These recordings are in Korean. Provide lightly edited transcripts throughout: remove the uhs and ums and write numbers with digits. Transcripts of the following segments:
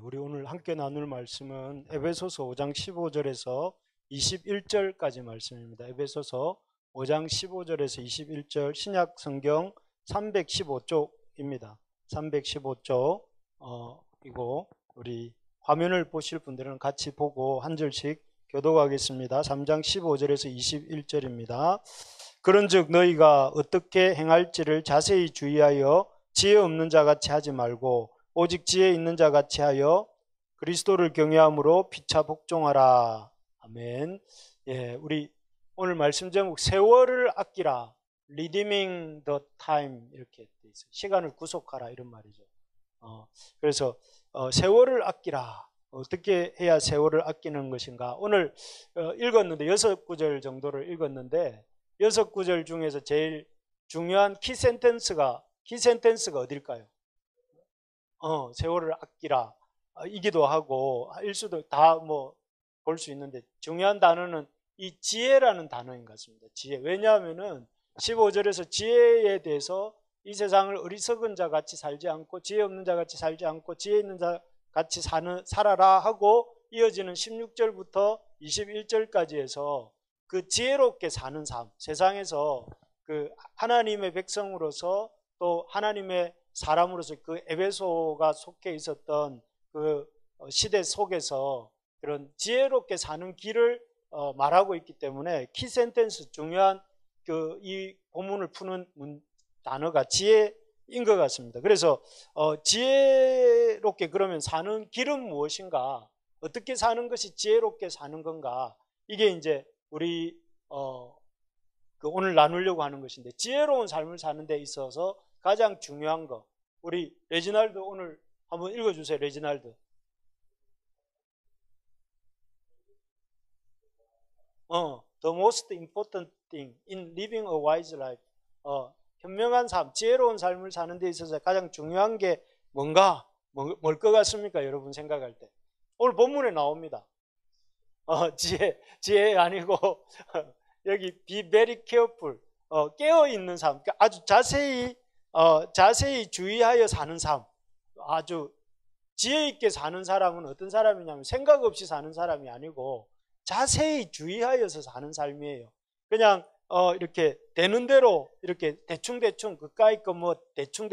우리 오늘 함께 나눌 말씀은 에베소서 5장 15절에서 21절까지 말씀입니다. 에베소서 5장 15절에서 21절 신약 성경 315쪽입니다. 315쪽 이거 우리 화면을 보실 분들은 같이 보고 한 절씩 교독하겠습니다. 3장 15절에서 21절입니다. 그런즉 너희가 어떻게 행할지를 자세히 주의하여 지혜 없는 자같이 하지 말고 오직 지혜 있는 자같이 하여 그리스도를 경외함으로 피차 복종하라. 아멘. 예, 우리 오늘 말씀 제목 세월을 아끼라. Redeeming the time 이렇게 돼 있어요. 시간을 구속하라 이런 말이죠. 그래서 세월을 아끼라. 어떻게 해야 세월을 아끼는 것인가? 오늘 읽었는데 6구절 정도를 읽었는데 6구절 중에서 제일 중요한 키센텐스가 어딜까요? 세월을 아끼라 이기도 하고 일수도 다 뭐 볼 수 있는데 중요한 단어는 이 지혜라는 단어인 것 같습니다. 지혜. 왜냐하면은 15절에서 지혜에 대해서 이 세상을 어리석은 자 같이 살지 않고 지혜 없는 자 같이 살지 않고 지혜 있는 자 같이 살아라 하고 이어지는 16절부터 21절까지 해서 그 지혜롭게 사는 삶, 세상에서 그 하나님의 백성으로서 또 하나님의 사람으로서 그 에베소가 속해 있었던 그 시대 속에서 그런 지혜롭게 사는 길을 말하고 있기 때문에 키센텐스 중요한 그 이 본문을 푸는 단어가 지혜인 것 같습니다. 그래서 지혜롭게 그러면 사는 길은 무엇인가? 어떻게 사는 것이 지혜롭게 사는 건가? 이게 이제 우리 그 오늘 나누려고 하는 것인데 지혜로운 삶을 사는 데 있어서 가장 중요한 거. 우리 레지날드 오늘 한번 읽어주세요. 레지날드. The most important thing in living a wise life. 현명한 삶, 지혜로운 삶을 사는 데 있어서 가장 중요한 게 뭔가? 뭘 것 같습니까? 여러분 생각할 때. 오늘 본문에 나옵니다. 지혜 아니고 여기 be very careful. 깨어있는 삶. 그러니까 아주 자세히 주의하여 사는 삶. 아주 지혜 있게 사는 사람은 어떤 사람이냐면 생각 없이 사는 사람이 아니고 자세히 주의하여서 사는 삶이에요. 그냥 이렇게 되는 대로 이렇게 대충 그까이 거 뭐 대충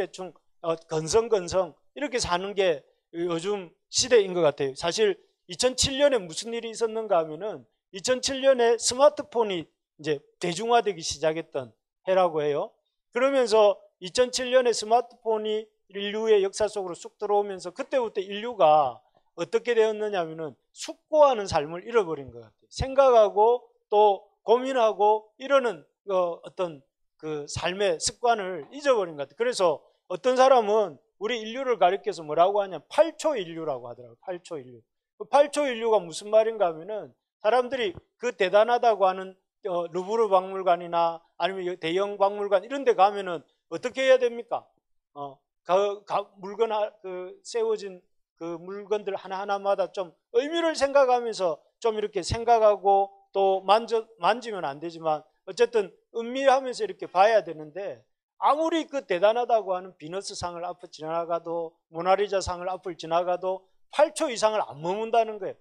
건성 이렇게 사는 게 요즘 시대인 것 같아요. 사실 2007년에 무슨 일이 있었는가 하면은 2007년에 스마트폰이 이제 대중화되기 시작했던 해라고 해요. 그러면서 2007년에 스마트폰이 인류의 역사 속으로 쑥 들어오면서 그때부터 인류가 어떻게 되었느냐 하면은 숙고하는 삶을 잃어버린 것 같아요. 생각하고 또 고민하고 이러는 어떤 그 삶의 습관을 잊어버린 것 같아요. 그래서 어떤 사람은 우리 인류를 가리켜서 뭐라고 하냐면 8초 인류라고 하더라고요. 8초 인류. 그 8초 인류가 무슨 말인가 하면은 사람들이 그 대단하다고 하는 루브르 박물관이나 아니면 대형 박물관 이런 데 가면은 어떻게 해야 됩니까? 물건 세워진 그 물건들 하나하나마다 좀 의미를 생각하면서 좀 이렇게 생각하고 또 만지면 안 되지만 어쨌든 음미하면서 이렇게 봐야 되는데 아무리 그 대단하다고 하는 비너스상을 앞을 지나가도 모나리자상을 앞을 지나가도 8초 이상을 안 머문다는 거예요.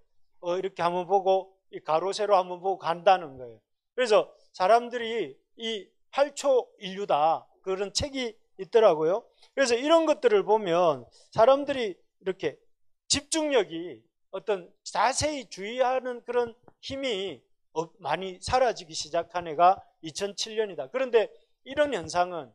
이렇게 한번 보고 이 가로 세로 한번 보고 간다는 거예요. 그래서 사람들이 이 8초 인류다 그런 책이 있더라고요. 그래서 이런 것들을 보면 사람들이 이렇게 집중력이 어떤 자세히 주의하는 그런 힘이 많이 사라지기 시작한 해가 2007년이다. 그런데 이런 현상은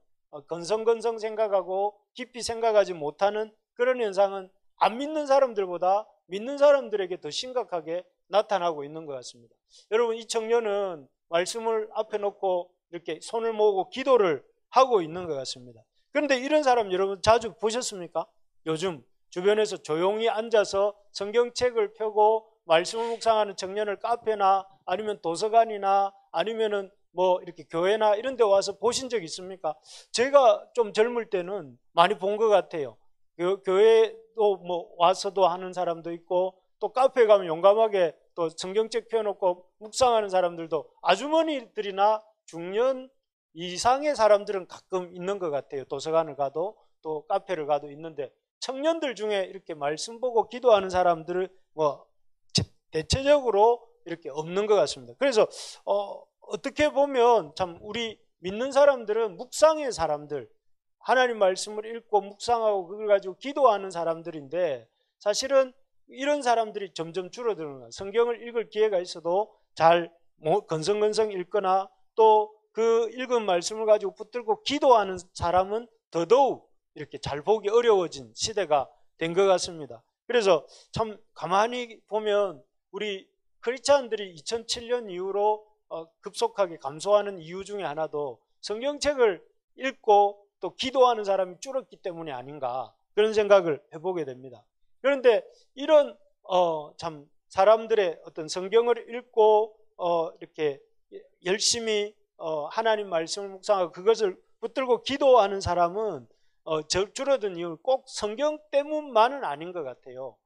건성건성 생각하고 깊이 생각하지 못하는 그런 현상은 안 믿는 사람들보다 믿는 사람들에게 더 심각하게 나타나고 있는 것 같습니다. 여러분 이 청년은 말씀을 앞에 놓고 이렇게 손을 모으고 기도를 하고 있는 것 같습니다. 그런데 이런 사람 여러분 자주 보셨습니까? 요즘 주변에서 조용히 앉아서 성경책을 펴고 말씀을 묵상하는 청년을 카페나 아니면 도서관이나 아니면은 뭐 이렇게 교회나 이런 데 와서 보신 적 있습니까? 제가 좀 젊을 때는 많이 본 것 같아요. 교회도 뭐 와서도 하는 사람도 있고 또 카페에 가면 용감하게 또 성경책 펴놓고 묵상하는 사람들도 아주머니들이나 중년 이상의 사람들은 가끔 있는 것 같아요. 도서관을 가도 또 카페를 가도 있는데 청년들 중에 이렇게 말씀 보고 기도하는 사람들은 뭐 대체적으로 이렇게 없는 것 같습니다. 그래서 어떻게 보면 참 우리 믿는 사람들은 묵상의 사람들, 하나님 말씀을 읽고 묵상하고 그걸 가지고 기도하는 사람들인데, 사실은 이런 사람들이 점점 줄어드는 거예요. 성경을 읽을 기회가 있어도 잘 건성건성 읽거나 또 그 읽은 말씀을 가지고 붙들고 기도하는 사람은 더더욱 이렇게 잘 보기 어려워진 시대가 된 것 같습니다. 그래서 참 가만히 보면 우리 크리스찬들이 2007년 이후로 급속하게 감소하는 이유 중에 하나도 성경책을 읽고 또 기도하는 사람이 줄었기 때문이 아닌가, 그런 생각을 해보게 됩니다. 그런데 이런 참 사람들의 어떤 성경을 읽고 이렇게 열심히 하나님 말씀을 묵상하고 그것을 붙들고 기도하는 사람은 줄어든 이유는 꼭 성경 때문만은 아닌 것 같아요.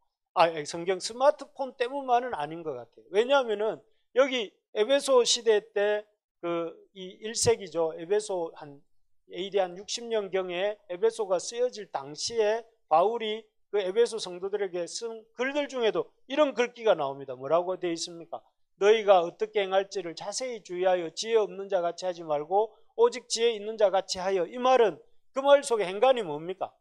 성경 스마트폰 때문만은 아닌 것 같아요. 왜냐하면은 여기 에베소 시대 때 이 1세기죠. 에베소 한 AD 한 60년경에 에베소가 쓰여질 당시에 바울이 그 에베소 성도들에게 쓴 글들 중에도 이런 글귀가 나옵니다. 뭐라고 되어 있습니까? 너희가 어떻게 행할지를 자세히 주의하여 지혜 없는 자 같이 하지 말고 오직 지혜 있는 자 같이 하여. 이 말은 그 말 속에 행간이 뭡니까?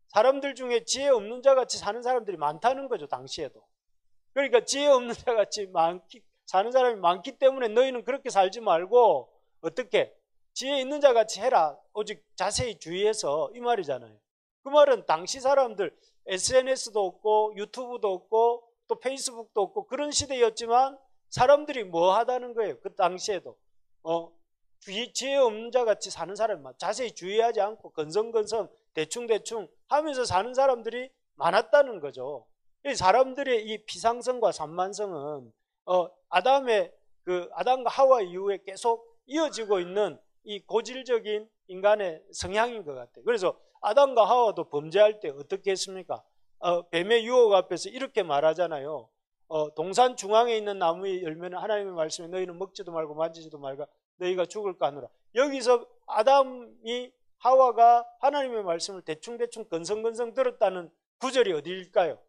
사람들 중에 지혜 없는 자 같이 사는 사람들이 많다는 거죠. 당시에도. 그러니까 지혜 없는 자 같이 사는 사람이 많기 때문에 너희는 그렇게 살지 말고 어떻게 지혜 있는 자 같이 해라. 오직 자세히 주의해서, 이 말이잖아요. 그 말은 당시 사람들 SNS도 없고 유튜브도 없고 또 페이스북도 없고 그런 시대였지만 사람들이 뭐 하다는 거예요. 그 당시에도 지혜 없는 자 같이 사는 사람만 자세히 주의하지 않고 건성건성 대충대충 하면서 사는 사람들이 많았다는 거죠. 사람들의 이 비상성과 산만성은 아담과 하와 이후에 계속 이어지고 있는 이 고질적인 인간의 성향인 것 같아요. 그래서 아담과 하와도 범죄할 때 어떻게 했습니까? 뱀의 유혹 앞에서 이렇게 말하잖아요. 동산 중앙에 있는 나무의 열매는 하나님의 말씀에 너희는 먹지도 말고 만지지도 말고 너희가 죽을까 하노라. 여기서 하와가 하나님의 말씀을 대충대충 건성건성 들었다는 구절이 어디일까요?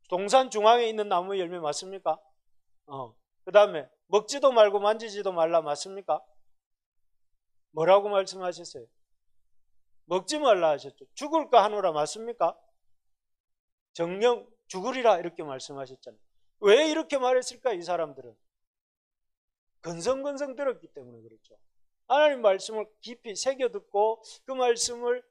동산 중앙에 있는 나무의 열매 맞습니까? 그 다음에 먹지도 말고 만지지도 말라 맞습니까? 뭐라고 말씀하셨어요? 먹지 말라 하셨죠. 죽을까 하노라 맞습니까? 정령 죽으리라 이렇게 말씀하셨잖아요. 왜 이렇게 말했을까? 이 사람들은 건성건성 들었기 때문에 그렇죠. 하나님 말씀을 깊이 새겨 듣고 그 말씀을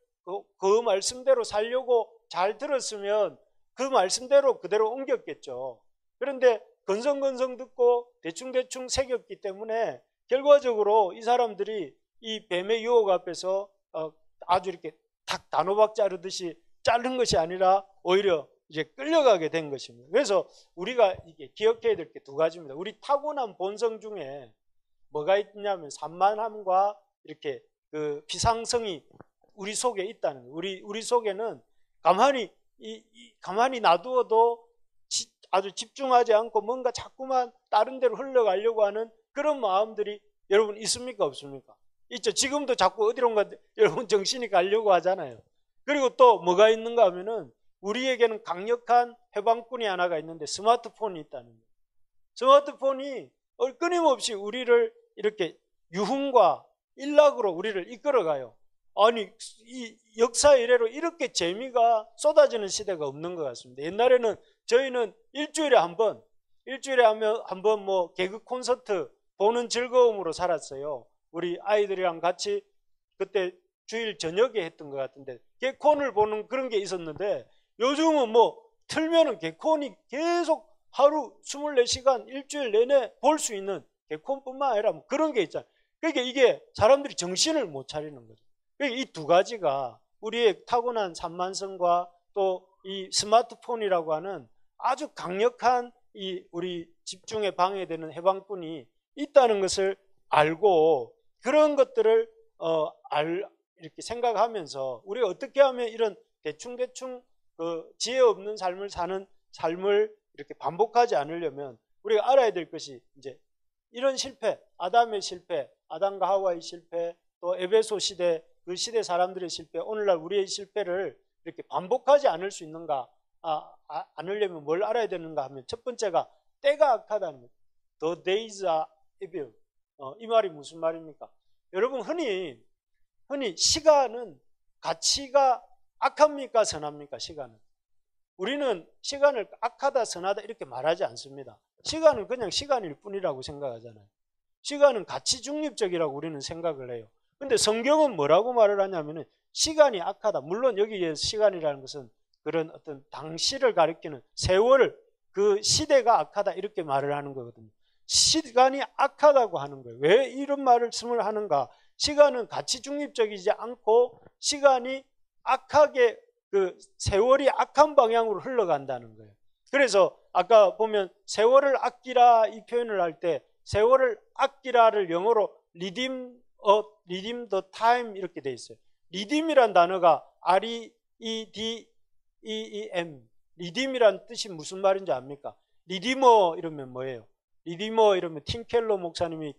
그 말씀대로 살려고 잘 들었으면 그 말씀대로 그대로 옮겼겠죠. 그런데 건성건성 듣고 대충대충 새겼기 때문에 결과적으로 이 사람들이 이 뱀의 유혹 앞에서 아주 이렇게 탁 단호박 자르듯이 자른 것이 아니라 오히려 이제 끌려가게 된 것입니다. 그래서 우리가 이게 기억해야 될 게 두 가지입니다. 우리 타고난 본성 중에 뭐가 있냐면 산만함과 이렇게 그 비상성이 우리 속에 있다는 거예요. 우리 속에는 가만히 놔두어도 아주 집중하지 않고 뭔가 자꾸만 다른 데로 흘러가려고 하는 그런 마음들이 여러분 있습니까? 없습니까? 있죠. 지금도 자꾸 어디론가 여러분 정신이 가려고 하잖아요. 그리고 또 뭐가 있는가 하면은 우리에게는 강력한 해방꾼이 하나가 있는데 스마트폰이 있다는 거예요. 스마트폰이 끊임없이 우리를 이렇게 유흥과 일락으로 우리를 이끌어가요. 아니 이 역사 이래로 이렇게 재미가 쏟아지는 시대가 없는 것 같습니다. 옛날에는 저희는 일주일에 한 번 뭐 개그 콘서트 보는 즐거움으로 살았어요. 우리 아이들이랑 같이 그때 주일 저녁에 했던 것 같은데 개콘을 보는 그런 게 있었는데 요즘은 뭐 틀면은 개콘이 계속 하루 24시간 일주일 내내 볼 수 있는 개콘뿐만 아니라 뭐 그런 게 있잖아요. 그러니까 이게 사람들이 정신을 못 차리는 거죠. 이 두 가지가 우리의 타고난 산만성과 또 이 스마트폰이라고 하는 아주 강력한 이 우리 집중에 방해되는 해방꾼이 있다는 것을 알고 그런 것들을 이렇게 생각하면서 우리가 어떻게 하면 이런 대충대충 지혜 없는 삶을 사는 삶을 이렇게 반복하지 않으려면 우리가 알아야 될 것이 이제 이런 실패, 아담의 실패, 아담과 하와의 실패, 또 에베소 시대 그 시대 사람들의 실패, 오늘날 우리의 실패를 이렇게 반복하지 않을 수 있는가, 않으려면 뭘 알아야 되는가 하면 첫 번째가 때가 악하다는 거예요. The days are evil. 이 말이 무슨 말입니까? 여러분 흔히 시간은 가치가 악합니까 선합니까? 시간은 우리는 시간을 악하다 선하다 이렇게 말하지 않습니다. 시간은 그냥 시간일 뿐이라고 생각하잖아요. 시간은 가치 중립적이라고 우리는 생각을 해요. 근데 성경은 뭐라고 말을 하냐면은 시간이 악하다. 물론 여기에 시간이라는 것은 그런 어떤 당시를 가리키는 세월, 그 시대가 악하다 이렇게 말을 하는 거거든요. 시간이 악하다고 하는 거예요. 왜 이런 말씀을 하는가? 시간은 가치 중립적이지 않고 시간이 악하게 그 세월이 악한 방향으로 흘러간다는 거예요. 그래서 아까 보면 세월을 아끼라 이 표현을 할 때 세월을 아끼라를 영어로 redeem the time 이렇게 돼 있어요. redeem이란 단어가 R-E-D-E-E-M redeem이란 뜻이 무슨 말인지 압니까? 리디머 이러면 뭐예요? 리디머 이러면 팀켈러 목사님이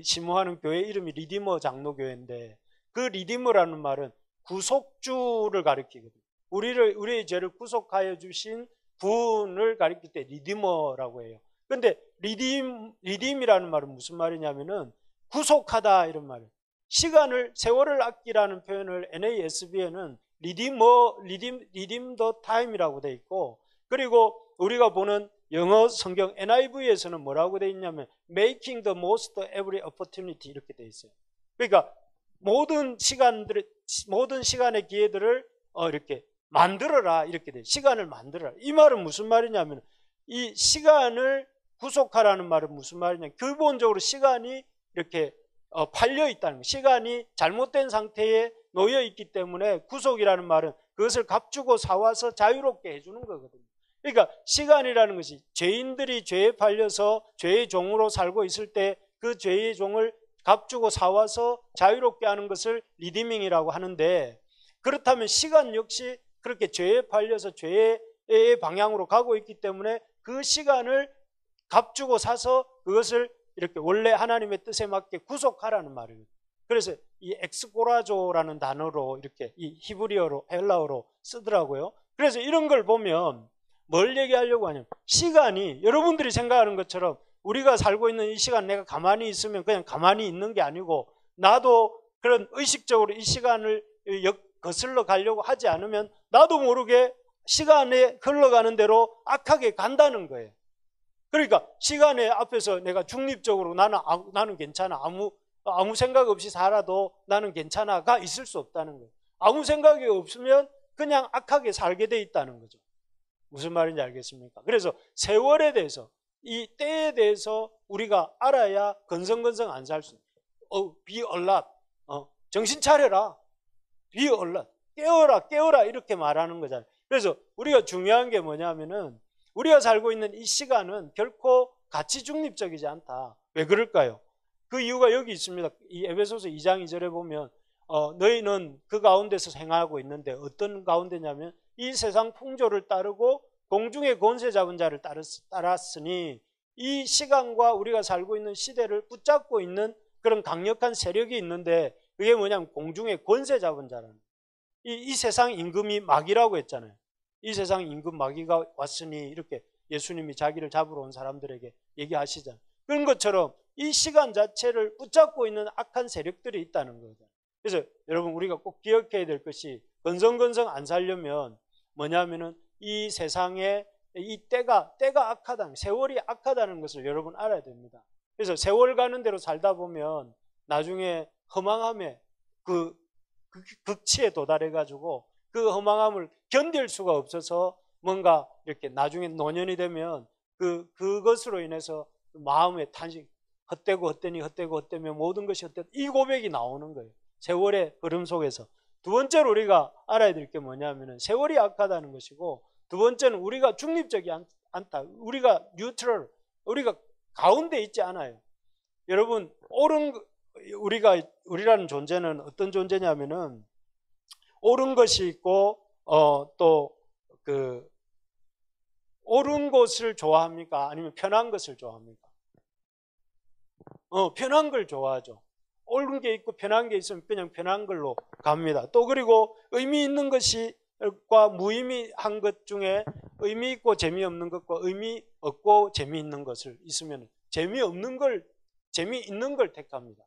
심호하는 교회 이름이 리디머 장로교회인데 그 리디머라는 말은 구속주를 가리키거든요. 우리의 죄를 구속하여 주신 분을 가리킬 때 리디머라고 해요. 근데 리딤이라는 말은 무슨 말이냐면은 구속하다 이런 말이에요. 시간을 세월을 아끼라는 표현을 NASB에는 redeem the time이라고 돼 있고, 그리고 우리가 보는 영어 성경 NIV에서는 뭐라고 돼 있냐면 making the most of every opportunity 이렇게 돼 있어요. 그러니까 모든 시간의 기회들을 이렇게 만들어라 이렇게 돼. 시간을 만들어라. 이 말은 무슨 말이냐면 이 시간을 구속하라는 말은 무슨 말이냐? 기본적으로 시간이 이렇게 팔려 있다는 거예요. 시간이 잘못된 상태에 놓여 있기 때문에 구속이라는 말은 그것을 값주고 사와서 자유롭게 해주는 거거든요. 그러니까 시간이라는 것이 죄인들이 죄에 팔려서 죄의 종으로 살고 있을 때 그 죄의 종을 값주고 사와서 자유롭게 하는 것을 리디밍이라고 하는데, 그렇다면 시간 역시 그렇게 죄에 팔려서 죄의 방향으로 가고 있기 때문에 그 시간을 값주고 사서 그것을 이렇게 원래 하나님의 뜻에 맞게 구속하라는 말입니다. 그래서 이 엑스고라조라는 단어로 이렇게 이 히브리어로 헬라어로 쓰더라고요. 그래서 이런 걸 보면 뭘 얘기하려고 하냐면 시간이 여러분들이 생각하는 것처럼 우리가 살고 있는 이 시간 내가 가만히 있으면 그냥 가만히 있는 게 아니고 나도 그런 의식적으로 이 시간을 거슬러 가려고 하지 않으면 나도 모르게 시간에 흘러가는 대로 악하게 간다는 거예요. 그러니까 시간의 앞에서 내가 중립적으로 나는 괜찮아, 아무 생각 없이 살아도 나는 괜찮아가 있을 수 없다는 거예요. 아무 생각이 없으면 그냥 악하게 살게 돼 있다는 거죠. 무슨 말인지 알겠습니까? 그래서 세월에 대해서 이 때에 대해서 우리가 알아야 건성건성 안 살 수 있어요. be alert. 정신 차려라. be alert. 깨어라 이렇게 말하는 거잖아요. 그래서 우리가 중요한 게 뭐냐면은 우리가 살고 있는 이 시간은 결코 가치 중립적이지 않다. 왜 그럴까요? 그 이유가 여기 있습니다. 이 에베소서 2장 2절에 보면 너희는 그 가운데서 행하고 있는데 어떤 가운데냐면 이 세상 풍조를 따르고 공중의 권세 잡은 자를 따랐으니 이 시간과 우리가 살고 있는 시대를 붙잡고 있는 그런 강력한 세력이 있는데 그게 뭐냐면 공중의 권세 잡은 자라는 이 세상 임금이 마귀라고 했잖아요. 이 세상 임금 마귀가 왔으니 이렇게 예수님이 자기를 잡으러 온 사람들에게 얘기하시잖아요. 그런 것처럼 이 시간 자체를 붙잡고 있는 악한 세력들이 있다는 거죠. 그래서 여러분 우리가 꼭 기억해야 될 것이 건성건성 안 살려면 뭐냐면은 이 세상에 이 때가 악하다는, 세월이 악하다는 것을 여러분 알아야 됩니다. 그래서 세월 가는 대로 살다 보면 나중에 허망함에 그 극치에 도달해 가지고 그 허망함을 견딜 수가 없어서 뭔가 이렇게 나중에 노년이 되면 그것으로 인해서 마음의 탄식, 헛되면 모든 것이 헛되다. 이 고백이 나오는 거예요. 세월의 흐름 속에서. 두 번째로 우리가 알아야 될 게 뭐냐면은 세월이 악하다는 것이고, 두 번째는 우리가 중립적이 않다. 우리가 뉴트럴, 우리가 가운데 있지 않아요. 여러분, 우리라는 존재는 어떤 존재냐면은 옳은 것이 있고, 또 옳은 것을 좋아합니까? 아니면 편한 것을 좋아합니까? 편한 걸 좋아하죠. 옳은 게 있고 편한 게 있으면 그냥 편한 걸로 갑니다. 또 그리고 의미 있는 것과 무의미한 것 중에 의미 있고 재미없는 것과 의미 없고 재미있는 것을 있으면 재미있는 걸 택합니다.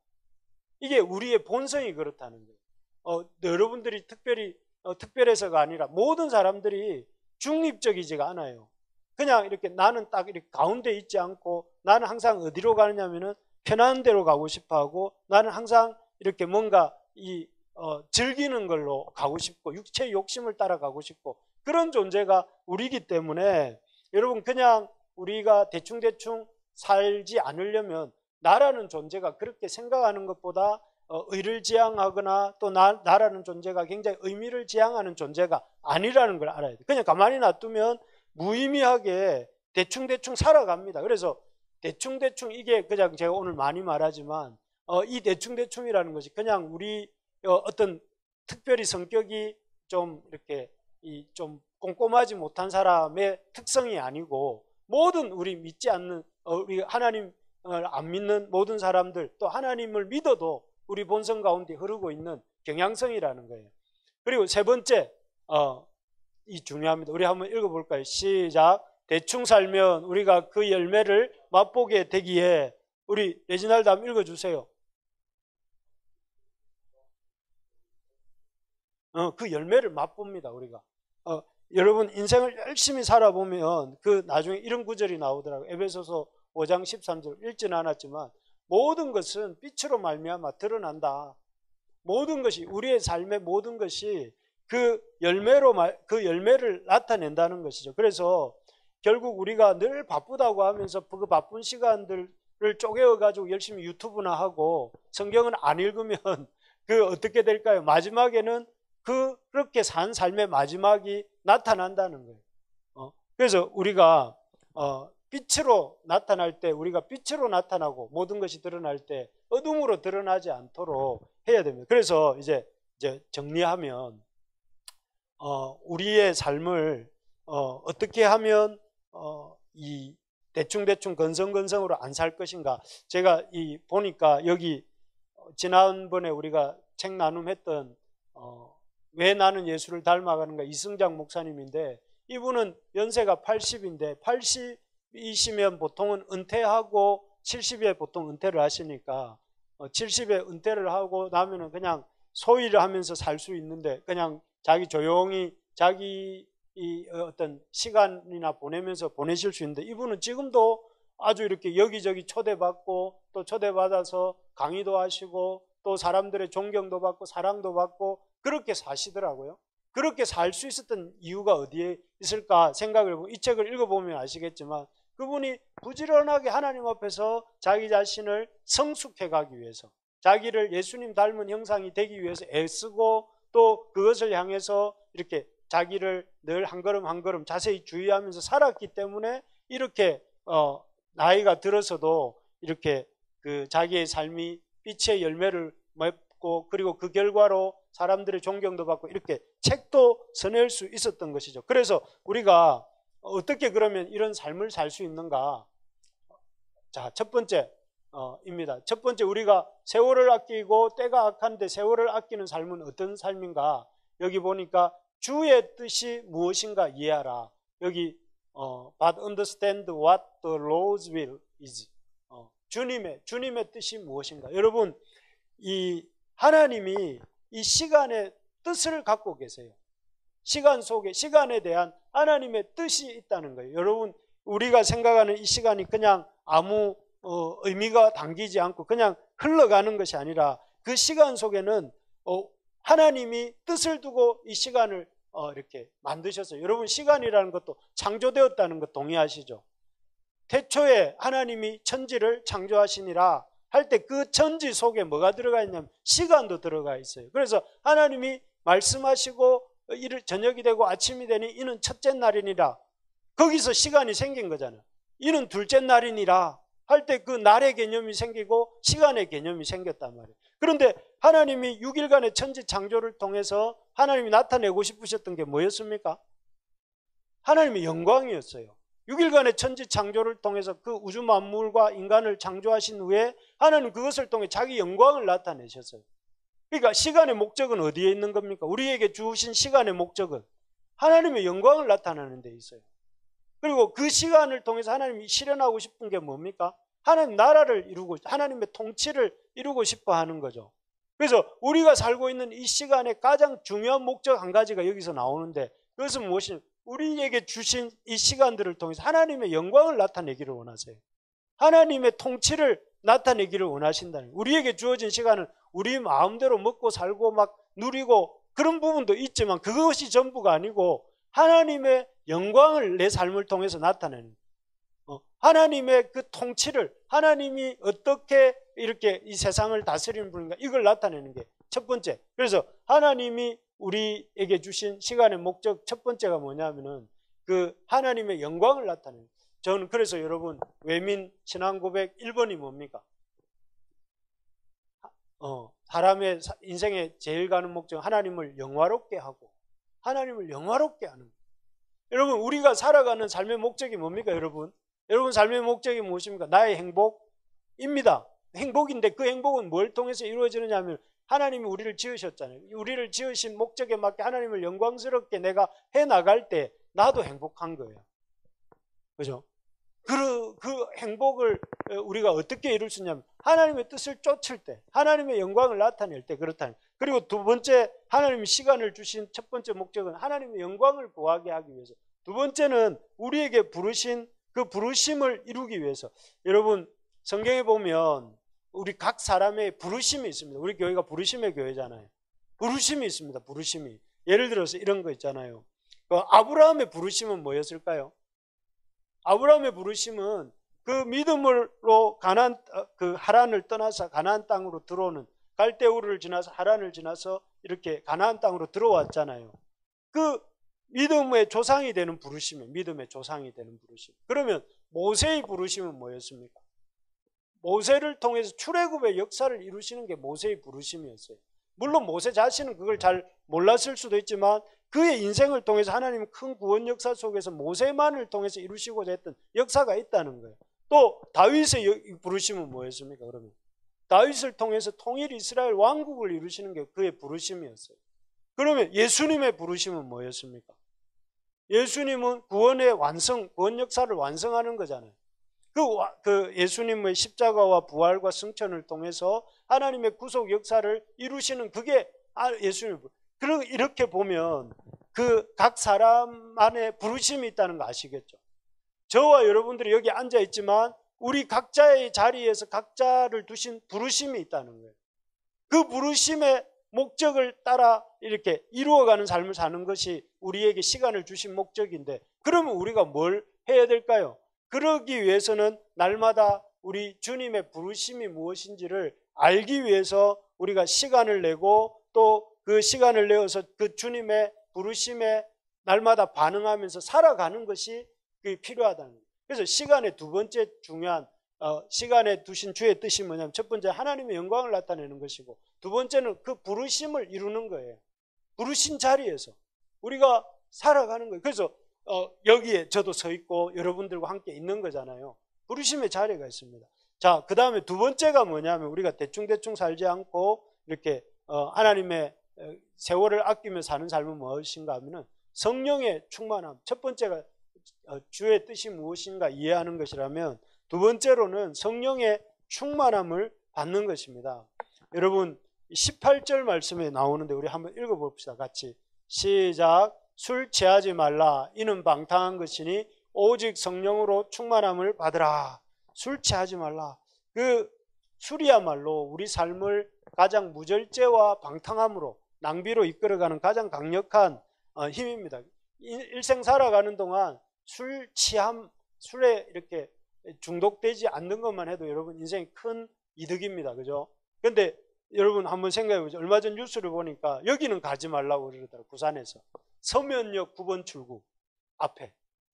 이게 우리의 본성이 그렇다는 거예요. 여러분들이 특별해서가 아니라 모든 사람들이 중립적이지가 않아요. 그냥 이렇게 나는 딱 이렇게 가운데 있지 않고 나는 항상 어디로 가느냐면은 편한 데로 가고 싶어 하고 나는 항상 이렇게 뭔가 즐기는 걸로 가고 싶고 육체의 욕심을 따라가고 싶고 그런 존재가 우리이기 때문에 여러분 그냥 우리가 대충대충 살지 않으려면 나라는 존재가 그렇게 생각하는 것보다 의를 지향하거나 또 나라는 존재가 굉장히 의미를 지향하는 존재가 아니라는 걸 알아야 돼요. 그냥 가만히 놔두면 무의미하게 대충대충 살아갑니다. 그래서 대충대충 이게 그냥 제가 오늘 많이 말하지만 이 대충대충이라는 것이 그냥 우리 어떤 특별히 성격이 좀 이렇게 좀 꼼꼼하지 못한 사람의 특성이 아니고 모든 우리 믿지 않는 우리 하나님을 안 믿는 모든 사람들 또 하나님을 믿어도 우리 본성 가운데 흐르고 있는 경향성이라는 거예요. 그리고 세 번째 이 중요합니다. 우리 한번 읽어볼까요? 시작. 대충 살면 우리가 그 열매를 맛보게 되기에 우리 레지날드 한번 읽어주세요. 그 열매를 맛봅니다. 우리가 여러분 인생을 열심히 살아보면 그 나중에 이런 구절이 나오더라고요. 에베소서 5장 13절 읽지는 않았지만 모든 것은 빛으로 말미암아 드러난다. 모든 것이 우리의 삶의 모든 것이 그 열매를 나타낸다는 것이죠. 그래서 결국 우리가 늘 바쁘다고 하면서 그 바쁜 시간들을 쪼개어 가지고 열심히 유튜브나 하고 성경은 안 읽으면 그 어떻게 될까요? 마지막에는 그렇게 산 삶의 마지막이 나타난다는 거예요. 그래서 우리가 빛으로 나타날 때 우리가 빛으로 나타나고 모든 것이 드러날 때 어둠으로 드러나지 않도록 해야 됩니다. 그래서 이제 정리하면 우리의 삶을 어떻게 하면 이 대충대충 건성건성으로 안 살 것인가. 제가 보니까 여기 지난번에 우리가 책 나눔했던 왜 나는 예수를 닮아가는가 이승장 목사님인데 이분은 연세가 80인데 80이시면 보통은 은퇴하고 70에 보통 은퇴를 하시니까 70에 은퇴를 하고 나면은 그냥 소일을 하면서 살 수 있는데 그냥 자기 조용히 자기 어떤 시간이나 보내면서 보내실 수 있는데 이분은 지금도 아주 이렇게 여기저기 초대받고 또 초대받아서 강의도 하시고 또 사람들의 존경도 받고 사랑도 받고 그렇게 사시더라고요. 그렇게 살 수 있었던 이유가 어디에 있을까 생각을 해보고 이 책을 읽어보면 아시겠지만 그분이 부지런하게 하나님 앞에서 자기 자신을 성숙해 가기 위해서 자기를 예수님 닮은 형상이 되기 위해서 애쓰고 또 그것을 향해서 이렇게 자기를 늘 한 걸음 한 걸음 자세히 주의하면서 살았기 때문에 이렇게 나이가 들어서도 이렇게 그 자기의 삶이 빛의 열매를 맺고 그리고 그 결과로 사람들의 존경도 받고 이렇게 책도 써낼 수 있었던 것이죠. 그래서 우리가 어떻게 그러면 이런 삶을 살 수 있는가? 자, 첫 번째 입니다. 첫 번째 우리가 세월을 아끼고 때가 악한데 세월을 아끼는 삶은 어떤 삶인가? 여기 보니까 주의 뜻이 무엇인가 이해하라. 여기 but understand what the Lord's will is. 주님의 뜻이 무엇인가? 여러분 이 하나님이 이 시간의 뜻을 갖고 계세요. 시간 속에 시간에 대한 하나님의 뜻이 있다는 거예요. 여러분 우리가 생각하는 이 시간이 그냥 아무 의미가 담기지 않고 그냥 흘러가는 것이 아니라 그 시간 속에는 하나님이 뜻을 두고 이 시간을 이렇게 만드셨어요. 여러분 시간이라는 것도 창조되었다는 것 동의하시죠? 태초에 하나님이 천지를 창조하시니라 할 때 그 천지 속에 뭐가 들어가 있냐면 시간도 들어가 있어요. 그래서 하나님이 말씀하시고 이를 저녁이 되고 아침이 되니 이는 첫째 날이니라. 거기서 시간이 생긴 거잖아요. 이는 둘째 날이니라 할 때 그 날의 개념이 생기고 시간의 개념이 생겼단 말이에요. 그런데 하나님이 6일간의 천지 창조를 통해서 하나님이 나타내고 싶으셨던 게 뭐였습니까? 하나님의 영광이었어요. 6일간의 천지 창조를 통해서 그 우주 만물과 인간을 창조하신 후에 하나님 그것을 통해 자기 영광을 나타내셨어요. 그러니까 시간의 목적은 어디에 있는 겁니까? 우리에게 주신 시간의 목적은 하나님의 영광을 나타내는 데 있어요. 그리고 그 시간을 통해서 하나님이 실현하고 싶은 게 뭡니까? 하나님 나라를 이루고 하나님의 통치를 이루고 싶어 하는 거죠. 그래서 우리가 살고 있는 이 시간의 가장 중요한 목적 한 가지가 여기서 나오는데, 그것은 무엇이냐? 우리에게 주신 이 시간들을 통해서 하나님의 영광을 나타내기를 원하세요. 하나님의 통치를 나타내기를 원하신다는 거예요. 우리에게 주어진 시간은 우리 마음대로 먹고 살고 막 누리고 그런 부분도 있지만 그것이 전부가 아니고 하나님의 영광을 내 삶을 통해서 나타내는 거예요. 하나님의 그 통치를, 하나님이 어떻게 이렇게 이 세상을 다스리는 분인가, 이걸 나타내는 게 첫 번째. 그래서 하나님이 우리에게 주신 시간의 목적 첫 번째가 뭐냐면은 그 하나님의 영광을 나타내는 거예요. 저는 그래서 여러분 외민 신앙 고백 1번이 뭡니까? 사람의 인생에 제일 가는 목적, 하나님을 영화롭게 하고 하나님을 영화롭게 하는 거예요. 여러분 우리가 살아가는 삶의 목적이 뭡니까? 여러분 삶의 목적이 무엇입니까? 나의 행복입니다. 행복인데 그 행복은 뭘 통해서 이루어지느냐 하면 하나님이 우리를 지으셨잖아요. 우리를 지으신 목적에 맞게 하나님을 영광스럽게 내가 해나갈 때 나도 행복한 거예요. 그죠? 그 행복을 우리가 어떻게 이룰 수 있냐면 하나님의 뜻을 쫓을 때, 하나님의 영광을 나타낼 때 그렇다는. 그리고 두 번째, 하나님이 시간을 주신 첫 번째 목적은 하나님의 영광을 구하게 하기 위해서. 두 번째는 우리에게 부르신 그 부르심을 이루기 위해서. 여러분 성경에 보면 우리 각 사람의 부르심이 있습니다. 우리 교회가 부르심의 교회잖아요. 부르심이 있습니다. 부르심이. 예를 들어서 이런 거 있잖아요. 아브라함의 부르심은 뭐였을까요? 아브라함의 부르심은 그 믿음으로 그 하란을 떠나서 가나안 땅으로 들어오는, 갈대우를 지나서 하란을 지나서 이렇게 가나안 땅으로 들어왔잖아요. 그 믿음의 조상이 되는 부르심이에요. 믿음의 조상이 되는 부르심. 그러면 모세의 부르심은 뭐였습니까? 모세를 통해서 출애굽의 역사를 이루시는 게 모세의 부르심이었어요. 물론 모세 자신은 그걸 잘 몰랐을 수도 있지만 그의 인생을 통해서 하나님은 큰 구원 역사 속에서 모세만을 통해서 이루시고자 했던 역사가 있다는 거예요. 또 다윗의 부르심은 뭐였습니까? 그러면 다윗을 통해서 통일 이스라엘 왕국을 이루시는 게 그의 부르심이었어요. 그러면 예수님의 부르심은 뭐였습니까? 예수님은 구원의 완성, 구원 역사를 완성하는 거잖아요. 그 예수님의 십자가와 부활과 승천을 통해서 하나님의 구속 역사를 이루시는 그게 예수님. 그리고 이렇게 보면 그 각 사람 안에 부르심이 있다는 거 아시겠죠? 저와 여러분들이 여기 앉아 있지만 우리 각자의 자리에서 각자를 두신 부르심이 있다는 거예요. 그 부르심의 목적을 따라 이렇게 이루어가는 삶을 사는 것이 우리에게 시간을 주신 목적인데, 그러면 우리가 뭘 해야 될까요? 그러기 위해서는 날마다 우리 주님의 부르심이 무엇인지를 알기 위해서 우리가 시간을 내고 또 그 시간을 내어서 그 주님의 부르심에 날마다 반응하면서 살아가는 것이 필요하다는 거예요. 그래서 시간의 두 번째 중요한 시간에 두신 주의 뜻이 뭐냐면, 첫 번째 하나님의 영광을 나타내는 것이고, 두 번째는 그 부르심을 이루는 거예요. 부르신 자리에서 우리가 살아가는 거예요. 그래서 여기에 저도 서 있고 여러분들과 함께 있는 거잖아요. 부르심의 자리가 있습니다. 자, 그 다음에 두 번째가 뭐냐면 우리가 대충대충 살지 않고 이렇게 하나님의 세월을 아끼며 사는 삶은 무엇인가 하면은 성령의 충만함. 첫 번째가 주의 뜻이 무엇인가 이해하는 것이라면, 두 번째로는 성령의 충만함을 받는 것입니다. 여러분 18절 말씀에 나오는데 우리 한번 읽어봅시다. 같이 시작. 술 취하지 말라. 이는 방탕한 것이니 오직 성령으로 충만함을 받으라. 술 취하지 말라. 그 술이야말로 우리 삶을 가장 무절제와 방탕함으로, 낭비로 이끌어가는 가장 강력한 힘입니다. 일생 살아가는 동안 술 취함, 술에 이렇게 중독되지 않는 것만 해도 여러분 인생이 큰 이득입니다. 그죠? 근데 여러분 한번 생각해 보죠. 얼마 전 뉴스를 보니까 여기는 가지 말라고 그러더라고요. 부산에서 서면역 9번 출구 앞에,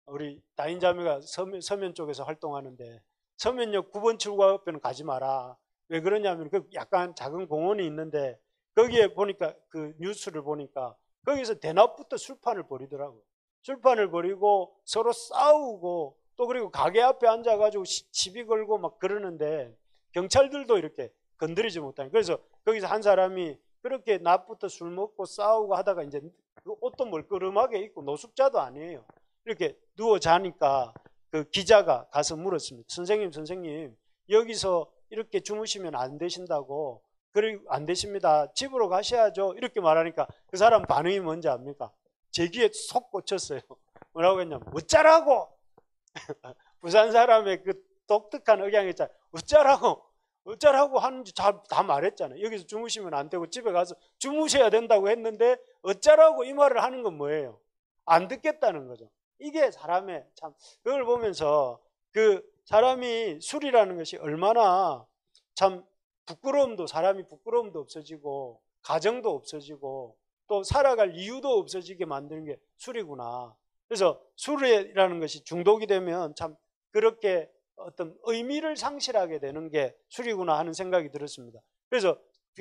우리 다인자매가 서면 쪽에서 활동하는데 서면역 9번 출구 앞에는 가지 마라. 왜 그러냐면 그 약간 작은 공원이 있는데 거기에 보니까 그 뉴스를 보니까 거기서 대낮부터 술판을 벌이더라고요. 술판을 벌이고 서로 싸우고 또 그리고 가게 앞에 앉아가지고 시비 걸고 막 그러는데 경찰들도 이렇게 건드리지 못하는. 그래서 거기서 한 사람이 그렇게 낮부터 술 먹고 싸우고 하다가 이제 그 옷도 멀끄름하게 입고 노숙자도 아니에요. 이렇게 누워 자니까 그 기자가 가서 물었습니다. 선생님 여기서 이렇게 주무시면 안 되신다고. 그리고 안 되십니다. 집으로 가셔야죠. 이렇게 말하니까 그 사람 반응이 뭔지 압니까? 제 귀에 속 꽂혔어요. 뭐라고 했냐면 어쩌라고. 부산 사람의 그 독특한 억양이 있잖아요. 어쩌라고 하는지 다 말했잖아요. 여기서 주무시면 안 되고 집에 가서 주무셔야 된다고 했는데 어쩌라고 이 말을 하는 건 뭐예요? 안 듣겠다는 거죠. 이게 사람의 참, 그걸 보면서 그 사람이 술이라는 것이 얼마나 참 사람이 부끄러움도 없어지고 가정도 없어지고 또 살아갈 이유도 없어지게 만드는 게 술이구나. 그래서 술이라는 것이 중독이 되면 참 그렇게 어떤 의미를 상실하게 되는 게 술이구나 하는 생각이 들었습니다. 그래서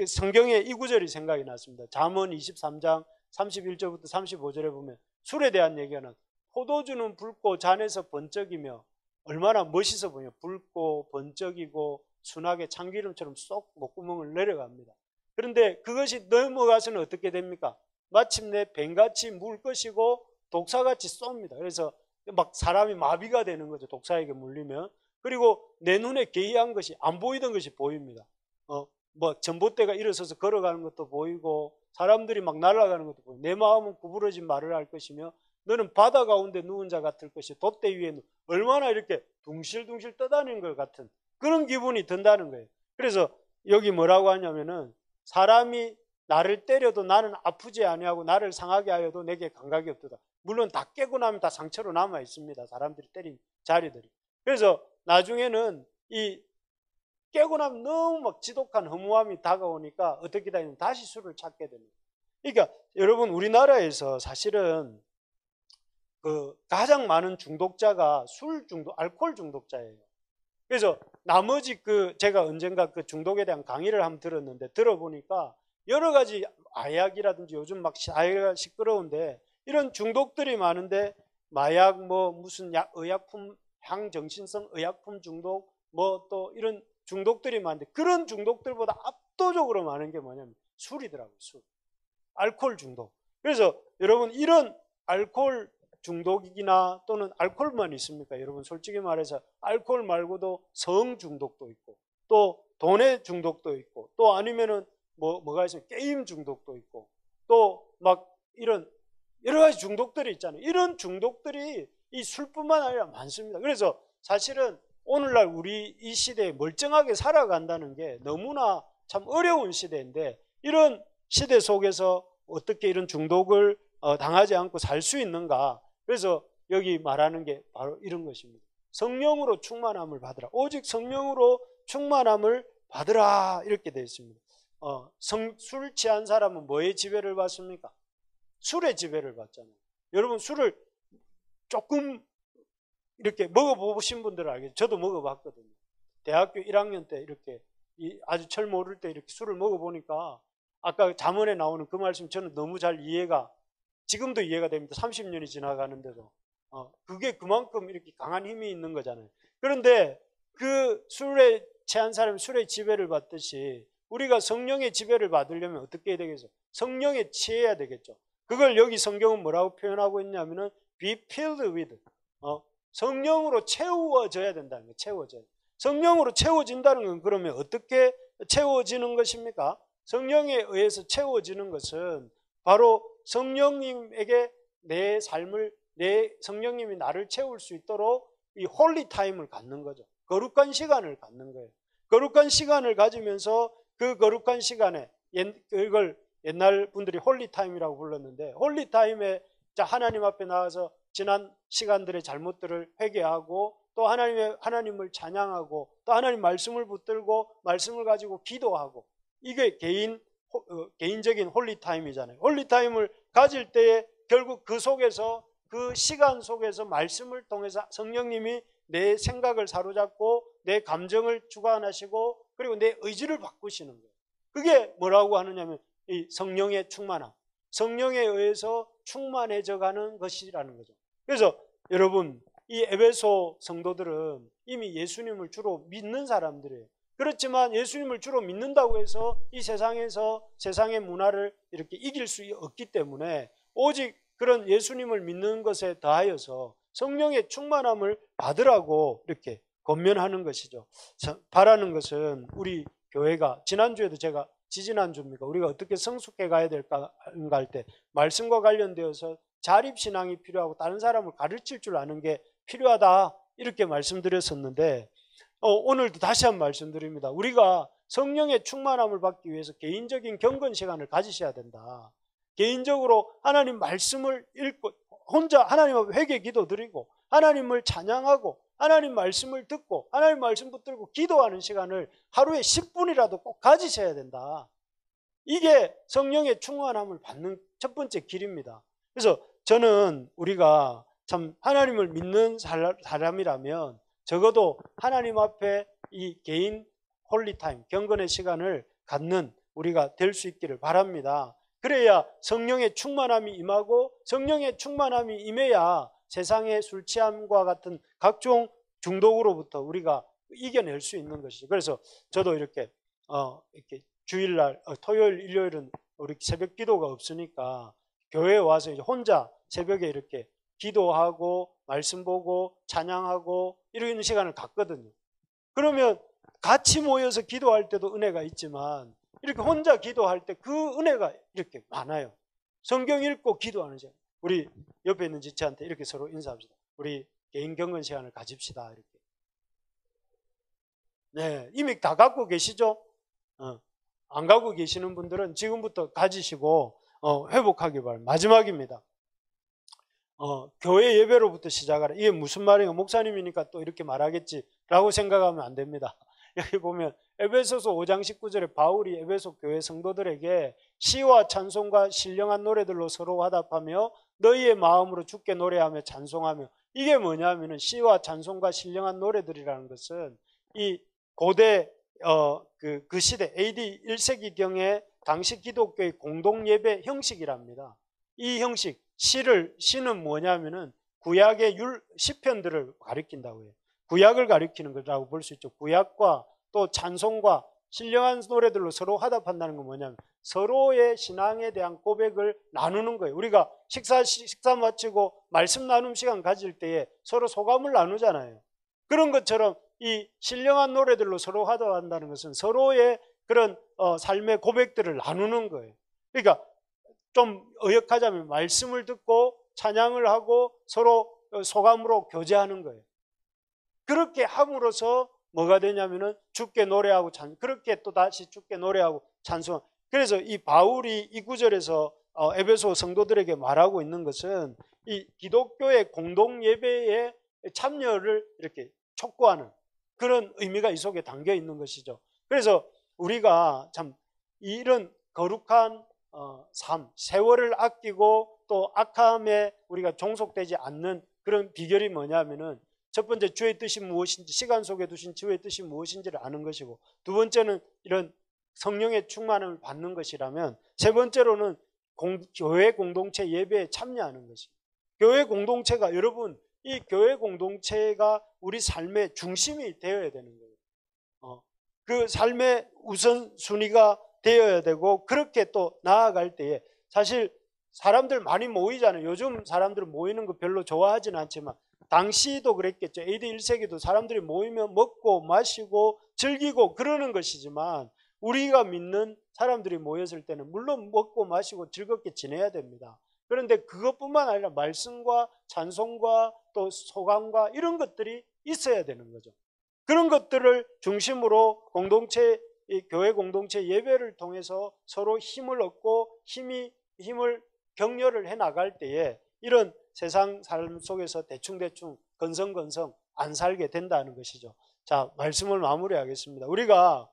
성경에 이 구절이 생각이 났습니다. 잠언 23장 31절부터 35절에 보면 술에 대한 얘기가 나와요. 포도주는 붉고 잔에서 번쩍이며 얼마나 멋있어 보여. 붉고 번쩍이고 순하게 참기름처럼 쏙 목구멍을 내려갑니다. 그런데 그것이 넘어가서는 어떻게 됩니까? 마침내 뱀같이 물 것이고 독사같이 쏩니다. 그래서 막 사람이 마비가 되는 거죠. 독사에게 물리면. 그리고 내 눈에 개의한 것이 안 보이던 것이 보입니다. 뭐 전봇대가 일어서서 걸어가는 것도 보이고 사람들이 막 날아가는 것도 보이고 내 마음은 구부러진 말을 할 것이며 너는 바다 가운데 누운 자 같을 것이 돛대 위에는 얼마나 이렇게 둥실둥실 떠다니는 것 같은 그런 기분이 든다는 거예요. 그래서 여기 뭐라고 하냐면은 사람이 나를 때려도 나는 아프지 아니하고 나를 상하게 하여도 내게 감각이 없도다. 물론 다 깨고 나면 다 상처로 남아 있습니다. 사람들이 때린 자리들이. 그래서 나중에는 이 깨고 나면 너무 막 지독한 허무함이 다가오니까 어떻게 되냐면 다시 술을 찾게 됩니다. 그러니까 여러분 우리나라에서 사실은 그 가장 많은 중독자가 술 중독, 알코올 중독자예요. 그래서 나머지 제가 언젠가 그 중독에 대한 강의를 한번 들었는데 들어보니까 여러 가지 마약이라든지 요즘 막 사회가 시끄러운데 이런 중독들이 많은데 마약 뭐 무슨 의약품 향정신성 의약품 중독 뭐 또 이런 중독들이 많은데 그런 중독들보다 압도적으로 많은 게 뭐냐면 술이더라고요. 술. 알코올 중독. 그래서 여러분 이런 알코올 중독이나 또는 알코올만 있습니까? 여러분 솔직히 말해서 알코올 말고도 성 중독도 있고 또 돈의 중독도 있고 또 아니면은 뭐가 있어요? 게임 중독도 있고 또 막 이런 여러 가지 중독들이 있잖아요. 이런 중독들이 이 술뿐만 아니라 많습니다. 그래서 사실은 오늘날 우리 이 시대에 멀쩡하게 살아간다는 게 너무나 참 어려운 시대인데 이런 시대 속에서 어떻게 이런 중독을 당하지 않고 살 수 있는가? 그래서 여기 말하는 게 바로 이런 것입니다. 성령으로 충만함을 받으라. 오직 성령으로 충만함을 받으라 이렇게 되어 있습니다. 술 취한 사람은 뭐의 지배를 받습니까? 술의 지배를 받잖아요. 여러분 술을 조금 이렇게 먹어보신 분들은 알겠죠. 저도 먹어봤거든요. 대학교 1학년 때 이렇게 아주 철 모를 때 이렇게 술을 먹어보니까 아까 잠언에 나오는 그 말씀 저는 너무 잘 이해가 지금도 이해가 됩니다. 30년이 지나가는데도 그게 그만큼 이렇게 강한 힘이 있는 거잖아요. 그런데 그 술에 취한 사람이 술의 지배를 받듯이 우리가 성령의 지배를 받으려면 어떻게 해야 되겠어요? 성령에 취해야 되겠죠. 그걸 여기 성경은 뭐라고 표현하고 있냐면은 be filled with 성령으로 채워져야 된다는 거예요. 채워져야. 성령으로 채워진다는 건 그러면 어떻게 채워지는 것입니까? 성령에 의해서 채워지는 것은 바로 성령님에게 내 삶을 성령님이 나를 채울 수 있도록 이 홀리 타임을 갖는 거죠. 거룩한 시간을 갖는 거예요. 거룩한 시간을 가지면서 그 거룩한 시간에 이걸 옛날 분들이 홀리 타임이라고 불렀는데 홀리 타임에 하나님 앞에 나와서 지난 시간들의 잘못들을 회개하고 또 하나님을 찬양하고 또 하나님 말씀을 붙들고 말씀을 가지고 기도하고 이게 개인적인 홀리 타임이잖아요. 홀리 타임을 가질 때에 결국 그 속에서 그 시간 속에서 말씀을 통해서 성령님이 내 생각을 사로잡고 내 감정을 주관하시고 그리고 내 의지를 바꾸시는 거예요. 그게 뭐라고 하느냐면 이 성령의 충만함, 성령에 의해서 충만해져 가는 것이라는 거죠. 그래서 여러분 이 에베소 성도들은 이미 예수님을 주로 믿는 사람들이에요. 그렇지만 예수님을 주로 믿는다고 해서 이 세상에서 세상의 문화를 이렇게 이길 수 없기 때문에 오직 그런 예수님을 믿는 것에 더하여서 성령의 충만함을 받으라고 이렇게 권면하는 것이죠. 바라는 것은 우리 교회가 지난주에도 제가 지지난주입니까? 우리가 어떻게 성숙해 가야 될까 할 때 말씀과 관련되어서 자립신앙이 필요하고 다른 사람을 가르칠 줄 아는 게 필요하다 이렇게 말씀드렸었는데 오늘도 다시 한번 말씀드립니다. 우리가 성령의 충만함을 받기 위해서 개인적인 경건 시간을 가지셔야 된다. 개인적으로 하나님 말씀을 읽고 혼자 하나님 앞에 회개 기도 드리고 하나님을 찬양하고 하나님 말씀을 듣고 하나님 말씀 붙들고 기도하는 시간을 하루에 10분이라도 꼭 가지셔야 된다. 이게 성령의 충만함을 받는 첫 번째 길입니다. 그래서 저는 우리가 참 하나님을 믿는 사람이라면 적어도 하나님 앞에 이 개인 홀리타임, 경건의 시간을 갖는 우리가 될 수 있기를 바랍니다. 그래야 성령의 충만함이 임하고 성령의 충만함이 임해야 세상의 술 취함과 같은 각종 중독으로부터 우리가 이겨낼 수 있는 것이죠. 그래서 저도 이렇게 주일날 토요일 일요일은 우리 새벽 기도가 없으니까 교회에 와서 이제 혼자 새벽에 이렇게 기도하고 말씀 보고 찬양하고 이런 시간을 갖거든요. 그러면 같이 모여서 기도할 때도 은혜가 있지만 이렇게 혼자 기도할 때 그 은혜가 이렇게 많아요. 성경 읽고 기도하는 시간. 우리 옆에 있는 지체한테 이렇게 서로 인사합시다. 우리 개인 경건 시간을 가집시다. 이렇게. 네, 이미 다 갖고 계시죠? 안 갖고 계시는 분들은 지금부터 가지시고 회복하기 바랍니다. 마지막입니다. 교회 예배로부터 시작하라. 이게 무슨 말이에요? 목사님이니까 또 이렇게 말하겠지라고 생각하면 안 됩니다. 여기 보면 에베소서 5장 19절에 바울이 에베소 교회 성도들에게 시와 찬송과 신령한 노래들로 서로 화답하며 너희의 마음으로 주께 노래하며 찬송하며, 이게 뭐냐면은 시와 찬송과 신령한 노래들이라는 것은 이 고대 그 시대 AD 1세기경의 당시 기독교의 공동 예배 형식이랍니다. 이 형식 시는 뭐냐면은 구약의 시편들을 가리킨다고 해요. 구약을 가리키는 거라고 볼 수 있죠. 구약과 또 찬송과 신령한 노래들로 서로 화답한다는 건 뭐냐면 서로의 신앙에 대한 고백을 나누는 거예요. 우리가 식사 마치고 말씀 나눔 시간 가질 때에 서로 소감을 나누잖아요. 그런 것처럼 이 신령한 노래들로 서로 화답한다는 것은 서로의 그런 삶의 고백들을 나누는 거예요. 그러니까 좀 의역하자면 말씀을 듣고 찬양을 하고 서로 소감으로 교제하는 거예요. 그렇게 함으로써 뭐가 되냐면은 주께 노래하고 그렇게 또 다시 주께 노래하고 찬송. 그래서 이 바울이 이 구절에서 에베소 성도들에게 말하고 있는 것은 이 기독교의 공동 예배에 참여를 이렇게 촉구하는 그런 의미가 이 속에 담겨 있는 것이죠. 그래서 우리가 참 이런 거룩한 삶, 세월을 아끼고 또 악함에 우리가 종속되지 않는 그런 비결이 뭐냐면은 첫 번째 주의 뜻이 무엇인지, 시간 속에 두신 주의 뜻이 무엇인지를 아는 것이고, 두 번째는 이런 성령의 충만함을 받는 것이라면, 세 번째로는 교회 공동체 예배에 참여하는 것입니다. 교회 공동체가, 여러분, 이 교회 공동체가 우리 삶의 중심이 되어야 되는 거예요. 그 삶의 우선순위가 되어야 되고, 그렇게 또 나아갈 때에 사실 사람들 많이 모이잖아요. 요즘 사람들은 모이는 거 별로 좋아하지는 않지만 당시도 그랬겠죠. AD 1세기도 사람들이 모이면 먹고 마시고 즐기고 그러는 것이지만, 우리가 믿는 사람들이 모였을 때는 물론 먹고 마시고 즐겁게 지내야 됩니다. 그런데 그것뿐만 아니라 말씀과 찬송과 또 소감과 이런 것들이 있어야 되는 거죠. 그런 것들을 중심으로 교회 공동체 예배를 통해서 서로 힘을 얻고 힘을 격려를 해 나갈 때에 이런 세상 삶 속에서 대충대충 건성건성 안 살게 된다는 것이죠. 자, 말씀을 마무리하겠습니다. 우리가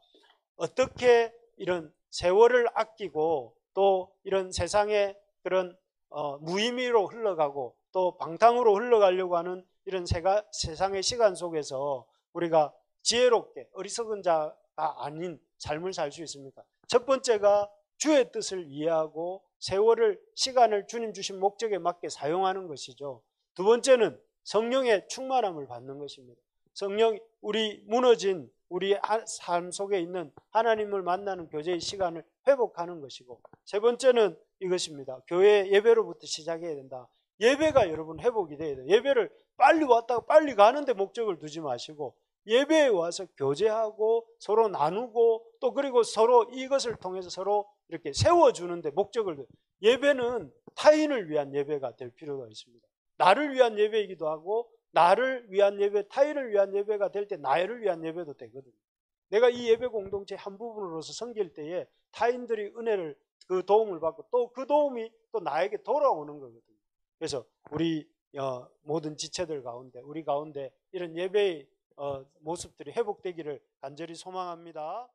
어떻게 이런 세월을 아끼고 또 이런 세상의 그런 무의미로 흘러가고 또 방탕으로 흘러가려고 하는 이런 세상의 시간 속에서 우리가 지혜롭게 어리석은 자가 아닌 삶을 살 수 있습니까? 첫 번째가 주의 뜻을 이해하고 시간을 주님 주신 목적에 맞게 사용하는 것이죠. 두 번째는 성령의 충만함을 받는 것입니다. 성령, 우리 무너진 우리 삶 속에 있는 하나님을 만나는 교제의 시간을 회복하는 것이고, 세 번째는 이것입니다. 교회 예배로부터 시작해야 된다. 예배가 여러분 회복이 돼야 돼요. 예배를 빨리 왔다가 빨리 가는데 목적을 두지 마시고, 예배에 와서 교제하고 서로 나누고, 또 그리고 서로 이것을 통해서 서로 이렇게 세워주는데 목적을 둬요. 예배는 타인을 위한 예배가 될 필요가 있습니다. 나를 위한 예배이기도 하고, 나를 위한 예배, 타인을 위한 예배가 될 때 나를 위한 예배도 되거든요. 내가 이 예배 공동체 한 부분으로서 섬길 때에 타인들이 은혜를, 그 도움을 받고 또 그 도움이 또 나에게 돌아오는 거거든요. 그래서 우리 모든 지체들 가운데, 우리 가운데 이런 예배의 모습들이 회복되기를 간절히 소망합니다.